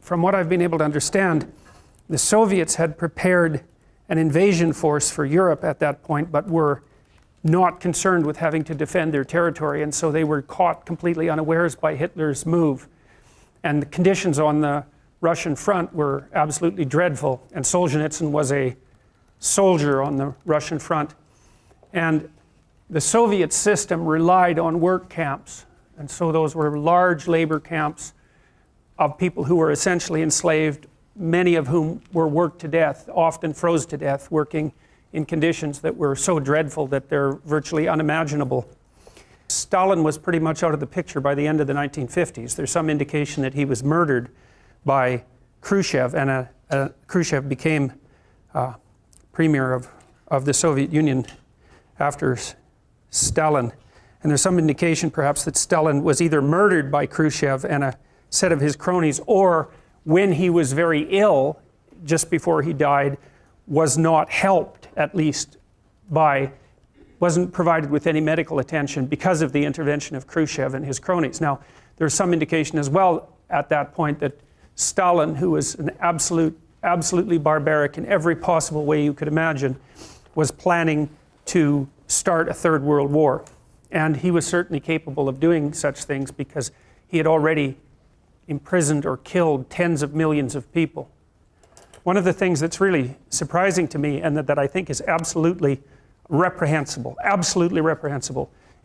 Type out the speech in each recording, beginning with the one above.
from what I've been able to understand, the Soviets had prepared an invasion force for Europe at that point, but were not concerned with having to defend their territory, and so they were caught completely unawares by Hitler's move. And the conditions on the Russian front were absolutely dreadful, and Solzhenitsyn was a soldier on the Russian front. And the Soviet system relied on work camps, and so those were large labor camps of people who were essentially enslaved, many of whom were worked to death, often froze to death, working in conditions that were so dreadful that they're virtually unimaginable. Stalin was pretty much out of the picture by the end of the 1950s. There's some indication that he was murdered by Khrushchev, and Khrushchev became premier of the Soviet Union after Stalin. And there's some indication perhaps that Stalin was either murdered by Khrushchev and a set of his cronies, or when he was very ill, just before he died, was not helped, at least wasn't provided with any medical attention because of the intervention of Khrushchev and his cronies. Now, there's some indication as well at that point that Stalin, who was an absolutely barbaric in every possible way you could imagine, was planning to start a third world war. And he was certainly capable of doing such things because he had already imprisoned or killed tens of millions of people. One of the things that's really surprising to me, and that I think is absolutely reprehensible,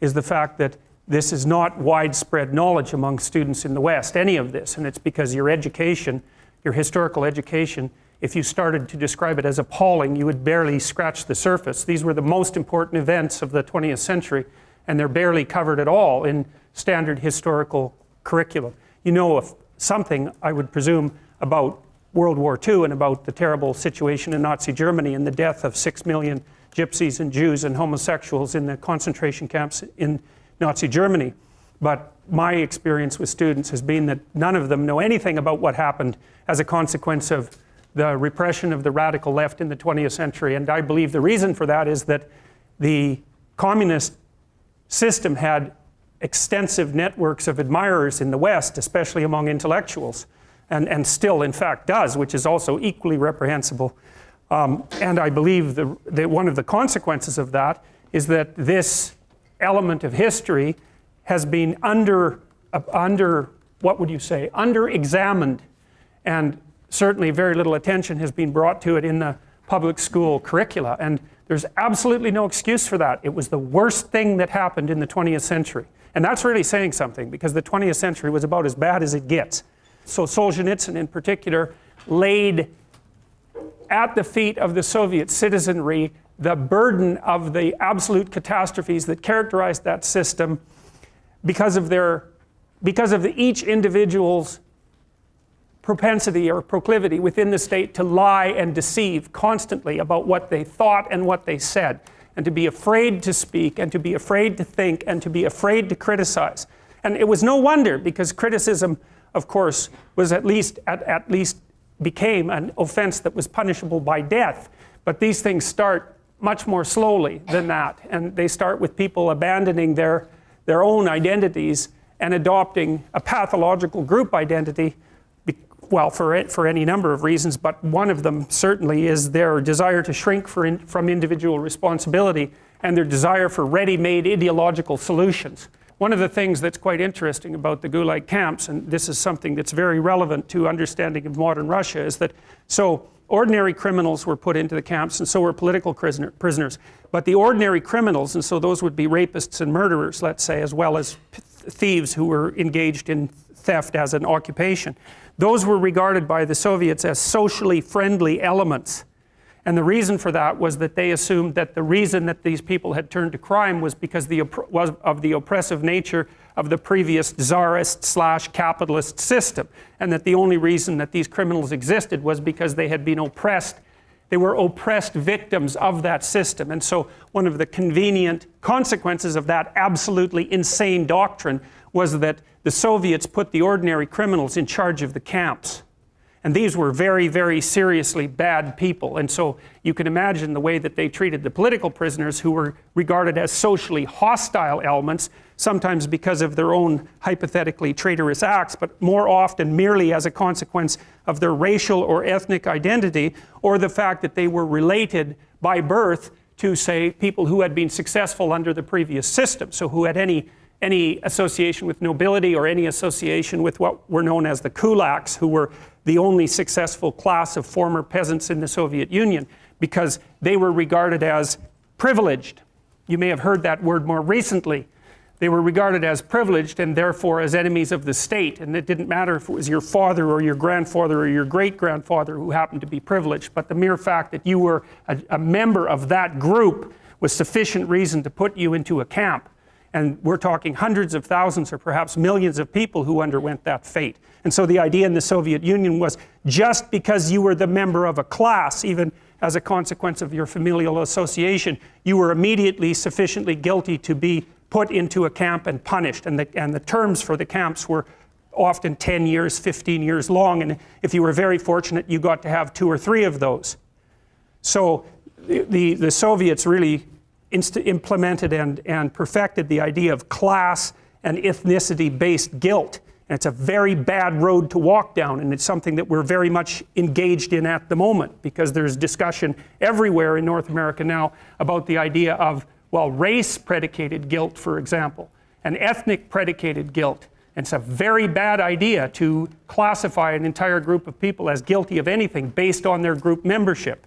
is the fact that this is not widespread knowledge among students in the West, any of this, and it's because your education, your historical education, if you started to describe it as appalling, you would barely scratch the surface. These were the most important events of the 20th century, and they're barely covered at all in standard historical curriculum. You know something, I would presume, about World War II and about the terrible situation in Nazi Germany and the death of 6 million gypsies and Jews and homosexuals in the concentration camps in Nazi Germany. But my experience with students has been that none of them know anything about what happened as a consequence of the repression of the radical left in the 20th century. And I believe the reason for that is that the communist system had extensive networks of admirers in the West, especially among intellectuals, and still in fact does, which is also equally reprehensible. And I believe that one of the consequences of that is that this element of history has been under-examined, and certainly very little attention has been brought to it in the public school curricula, and there's absolutely no excuse for that. It was the worst thing that happened in the 20th century. And that's really saying something, because the 20th century was about as bad as it gets. So Solzhenitsyn in particular laid at the feet of the Soviet citizenry the burden of the absolute catastrophes that characterized that system because of each individual's propensity or proclivity within the state to lie and deceive constantly about what they thought and what they said, and to be afraid to speak, and to be afraid to think, and to be afraid to criticize. And it was no wonder, because criticism, of course, was at least became an offense that was punishable by death. But these things start much more slowly than that, and they start with people abandoning their own identities and adopting a pathological group identity, well, for any number of reasons, but one of them certainly is their desire to shrink from individual responsibility and their desire for ready-made ideological solutions. One of the things that's quite interesting about the Gulag camps, and this is something that's very relevant to understanding of modern Russia, is that so ordinary criminals were put into the camps, and so were political prisoners. But the ordinary criminals, and so those would be rapists and murderers, let's say, as well as thieves who were engaged in theft as an occupation, those were regarded by the Soviets as socially friendly elements. And the reason for that was that they assumed that the reason that these people had turned to crime was because of the oppressive nature of the previous czarist/capitalist system, and that the only reason that these criminals existed was because they had been oppressed. They were oppressed victims of that system. And so one of the convenient consequences of that absolutely insane doctrine was that the Soviets put the ordinary criminals in charge of the camps. And these were very, very seriously bad people. And so you can imagine the way that they treated the political prisoners, who were regarded as socially hostile elements, sometimes because of their own hypothetically traitorous acts, but more often merely as a consequence of their racial or ethnic identity, or the fact that they were related by birth to, say, people who had been successful under the previous system, so who had any association with nobility or any association with what were known as the kulaks, who were the only successful class of former peasants in the Soviet Union, because they were regarded as privileged. You may have heard that word more recently. They were regarded as privileged and therefore as enemies of the state, and it didn't matter if it was your father or your grandfather or your great-grandfather who happened to be privileged, but the mere fact that you were a member of that group was sufficient reason to put you into a camp. And we're talking hundreds of thousands or perhaps millions of people who underwent that fate. And so the idea in the Soviet Union was, just because you were the member of a class, even as a consequence of your familial association, you were immediately sufficiently guilty to be put into a camp and punished. And the terms for the camps were often 10 years, 15 years long. And if you were very fortunate, you got to have 2 or 3 of those. So the Soviets really implemented and perfected the idea of class and ethnicity-based guilt. And it's a very bad road to walk down, and it's something that we're very much engaged in at the moment, because there's discussion everywhere in North America now about the idea of, well, race-predicated guilt, for example, and ethnic-predicated guilt. And it's a very bad idea to classify an entire group of people as guilty of anything based on their group membership.